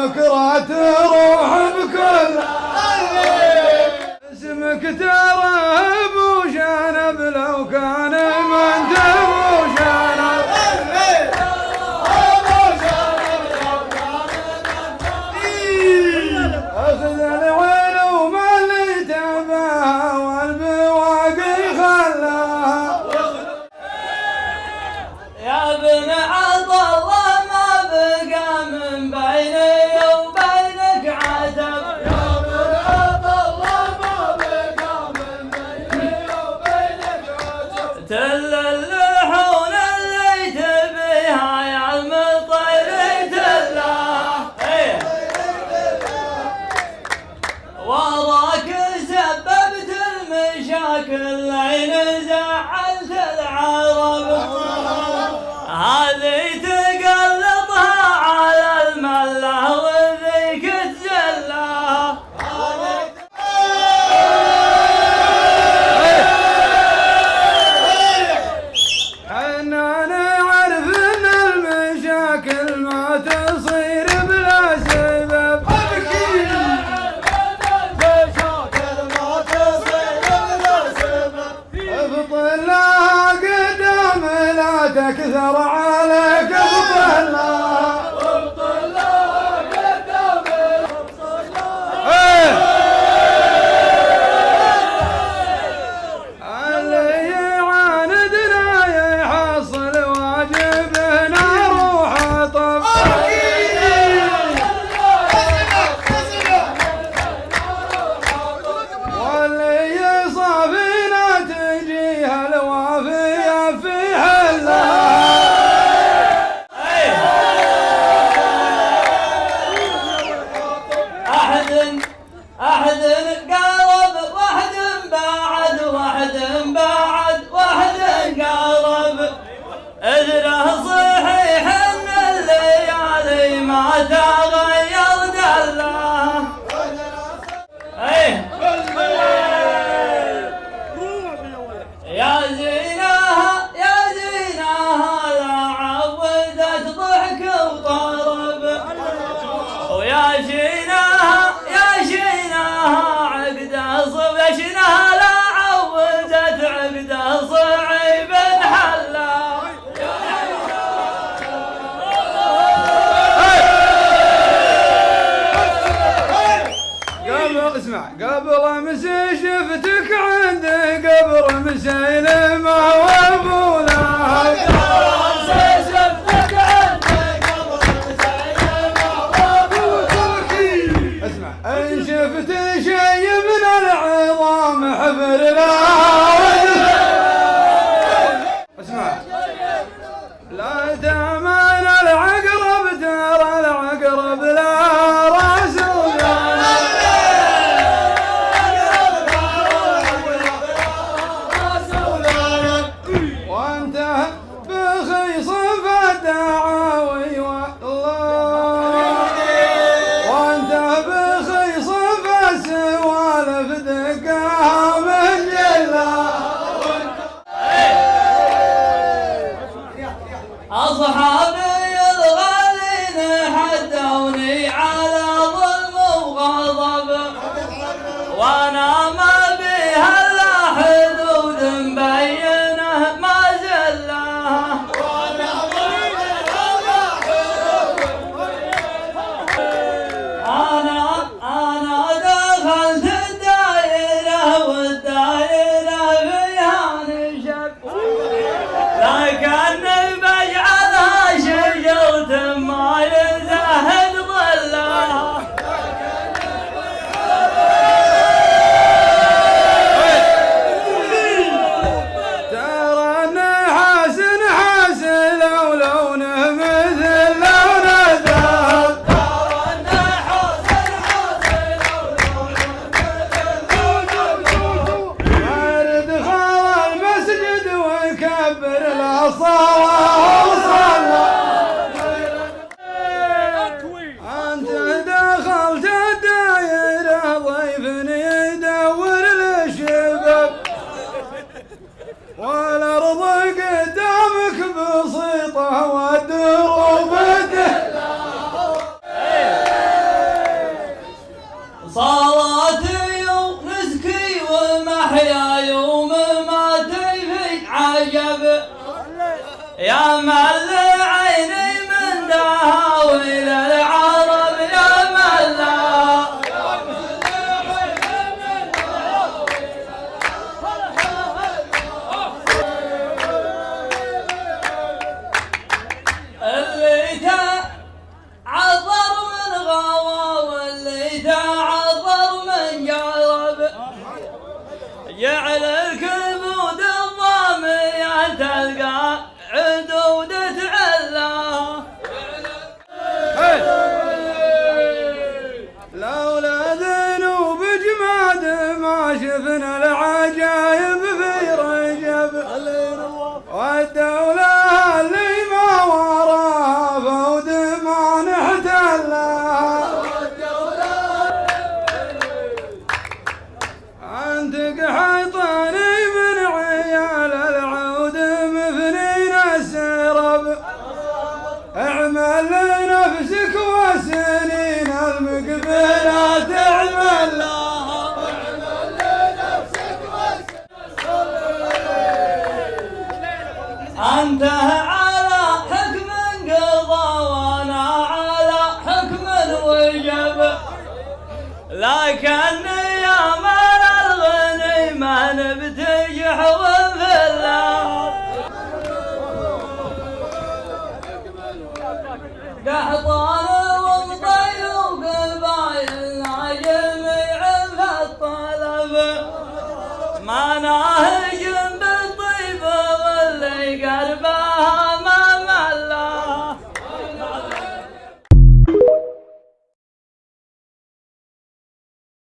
بكرة تروح بكل اسمك ترهب وشنب لو كان ما انت وشنب اخذ العلوم اللي تباها والبواقي خلاها يا ابن عبد الله ما بقى من بيني وبينك عتب يا ابن عبد الله ما بقى من بيني وبينك عتب تل اللحون اللي تبيها يا المطير تلاه وراك سببت المشاكل لين زعلت العرب هذه تقلطها على المله وذيك تزلها حنا نعرف ان المشاكل ما تصير بلا سبب ابطل لها قدام لا تكثر عليك ابطل لها اللي يعاندنا يحصل واجبنا روح طب واللي يصافينا تجيها الوافية في حلها أحد قرب واحد بعد واحد بعد واحد قرب إذنه صحيح إن الليالي ما تغير دلاه يا زيناها يا زيناها لا عودت ضحك وطرب ويا شيناها يا شيناها عقد صب يا شيناها لا عودت عقد صعيب حلا اسمع قبل امس شفتك عند قبر مسيلمة وابو لهب اسمع ان شفت شي من العظام حفر لها اسمع لا تامن العقرب ترى العقرب لا راس وانت بخيص الدعاوي والله وانت بخيص السوالف دقاها من جلا أصحابي الغالين حدوني على ظلم وغضب وانا ما بها الا حدود مبينه ما زلها انا دخلت الدائره والدائره فيها نشب لكن بجعلها شجرة ما يزهد ظلها نجب لكن يا مال الغني ما نبتجح وفلا قحطان والطير وقبايل جميع في الطلب ما ناهي